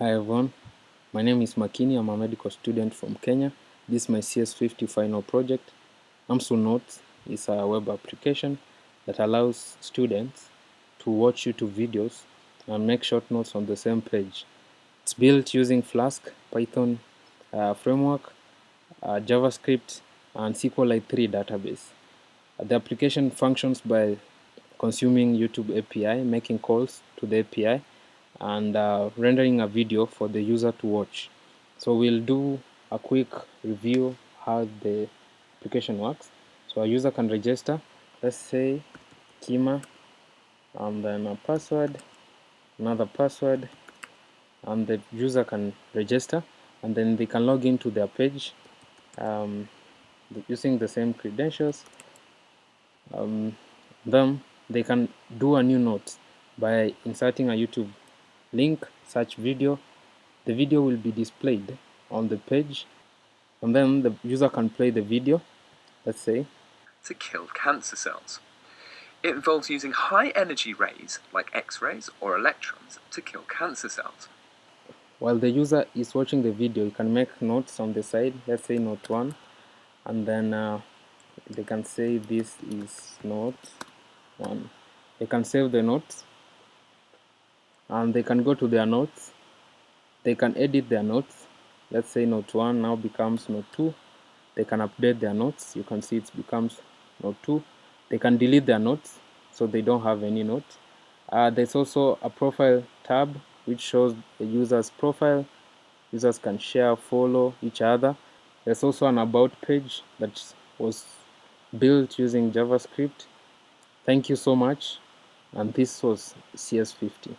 Hi everyone, my name is Makini. I'm a medical student from Kenya. This is my CS50 final project. Amsun Notes is a web application that allows students to watch YouTube videos and make short notes on the same page. It's built using Flask, Python framework, JavaScript, and SQLite 3 database. The application functions by consuming YouTube API, making calls to the API, and rendering a video for the user to watch. So we'll do a quick review how the application works. So a user can register, let's say Kima, and then a password, another password, and the user can register, and then they can log into their page using the same credentials. Then they can do a new note by inserting a YouTube link, search video. The video will be displayed on the page, and then the user can play the video, let's say. To kill cancer cells. It involves using high energy rays like X-rays or electrons to kill cancer cells. While the user is watching the video, you can make notes on the side, let's say note 1, and then they can say this is note 1. They can save the notes, and they can go to their notes. They can edit their notes. Let's say note 1 now becomes note 2. They can update their notes. You can see it becomes note 2. They can delete their notes so they don't have any notes. There's also a profile tab which shows the user's profile. Users can share, follow each other. There's also an about page that was built using JavaScript. Thank you so much, and this was CS50.